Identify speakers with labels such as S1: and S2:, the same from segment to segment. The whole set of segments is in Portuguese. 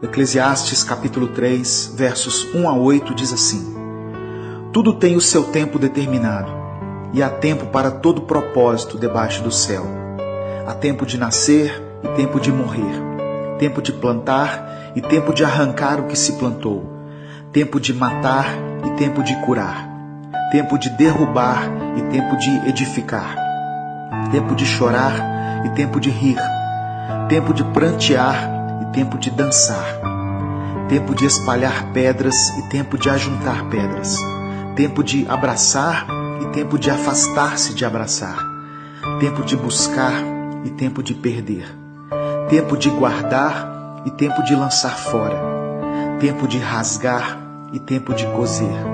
S1: Eclesiastes capítulo 3, versos 1 a 8 diz assim: Tudo tem o seu tempo determinado, e há tempo para todo propósito debaixo do céu. Há tempo de nascer e tempo de morrer, tempo de plantar e tempo de arrancar o que se plantou, tempo de matar e tempo de curar, tempo de derrubar e tempo de edificar, tempo de chorar e tempo de rir, tempo de prantear e tempo de dançar, tempo de espalhar pedras e tempo de ajuntar pedras, tempo de abraçar e tempo de afastar-se de abraçar, tempo de buscar e tempo de perder, tempo de guardar e tempo de lançar fora, tempo de rasgar e tempo de coser,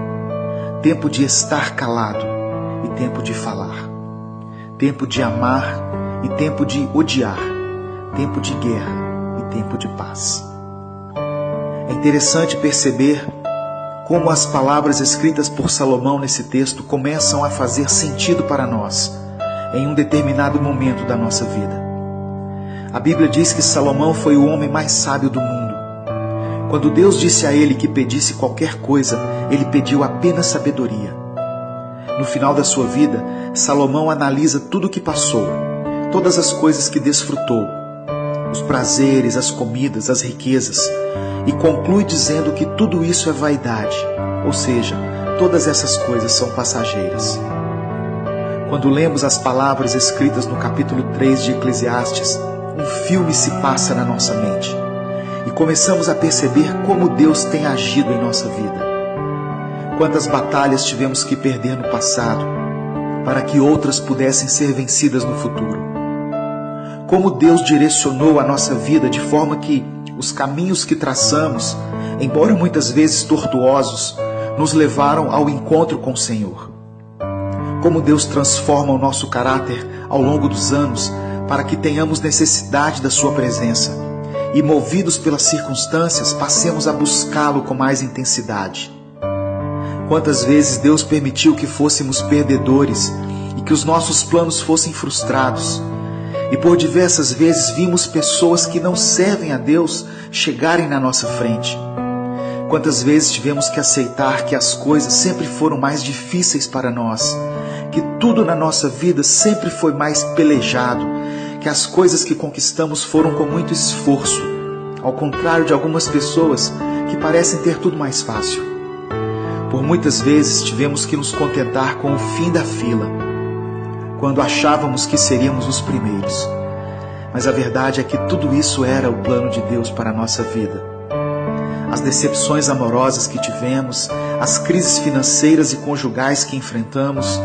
S1: tempo de estar calado e tempo de falar, tempo de amar e tempo de odiar, tempo de guerra e tempo de paz. É interessante perceber como as palavras escritas por Salomão nesse texto começam a fazer sentido para nós em um determinado momento da nossa vida. A Bíblia diz que Salomão foi o homem mais sábio do mundo. Quando Deus disse a ele que pedisse qualquer coisa, ele pediu apenas sabedoria. No final da sua vida, Salomão analisa tudo o que passou, todas as coisas que desfrutou, os prazeres, as comidas, as riquezas, e conclui dizendo que tudo isso é vaidade, ou seja, todas essas coisas são passageiras. Quando lemos as palavras escritas no capítulo 3 de Eclesiastes, um filme se passa na nossa mente e começamos a perceber como Deus tem agido em nossa vida. Quantas batalhas tivemos que perder no passado para que outras pudessem ser vencidas no futuro. Como Deus direcionou a nossa vida de forma que os caminhos que traçamos, embora muitas vezes tortuosos, nos levaram ao encontro com o Senhor. Como Deus transforma o nosso caráter ao longo dos anos para que tenhamos necessidade da sua presença e, movidos pelas circunstâncias, passemos a buscá-lo com mais intensidade. Quantas vezes Deus permitiu que fôssemos perdedores e que os nossos planos fossem frustrados, e por diversas vezes vimos pessoas que não servem a Deus chegarem na nossa frente. Quantas vezes tivemos que aceitar que as coisas sempre foram mais difíceis para nós, que tudo na nossa vida sempre foi mais pelejado, que as coisas que conquistamos foram com muito esforço, ao contrário de algumas pessoas que parecem ter tudo mais fácil. Por muitas vezes tivemos que nos contentar com o fim da fila, quando achávamos que seríamos os primeiros. Mas a verdade é que tudo isso era o plano de Deus para a nossa vida. As decepções amorosas que tivemos, as crises financeiras e conjugais que enfrentamos,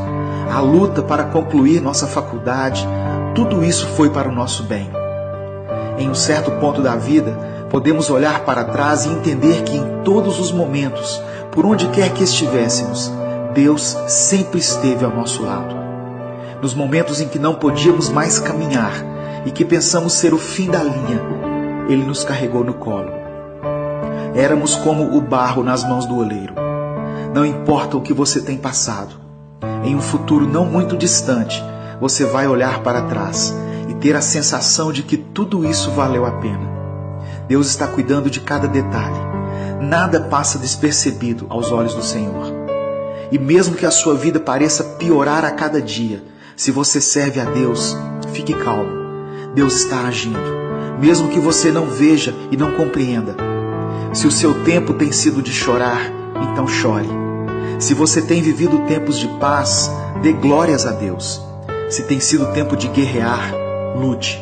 S1: a luta para concluir nossa faculdade, tudo isso foi para o nosso bem. Em um certo ponto da vida, podemos olhar para trás e entender que em todos os momentos, por onde quer que estivéssemos, Deus sempre esteve ao nosso lado. Nos momentos em que não podíamos mais caminhar e que pensamos ser o fim da linha, Ele nos carregou no colo. Éramos como o barro nas mãos do oleiro. Não importa o que você tem passado, em um futuro não muito distante, você vai olhar para trás e ter a sensação de que tudo isso valeu a pena. Deus está cuidando de cada detalhe. Nada passa despercebido aos olhos do Senhor. E mesmo que a sua vida pareça piorar a cada dia, se você serve a Deus, fique calmo. Deus está agindo, mesmo que você não veja e não compreenda. Se o seu tempo tem sido de chorar, então chore. Se você tem vivido tempos de paz, dê glórias a Deus. Se tem sido tempo de guerrear, lute.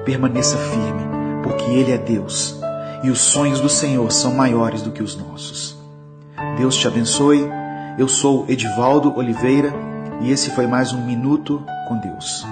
S1: Permaneça firme, porque Ele é Deus e os sonhos do Senhor são maiores do que os nossos. Deus te abençoe. Eu sou Edivaldo Oliveira e esse foi mais um Minuto com Deus.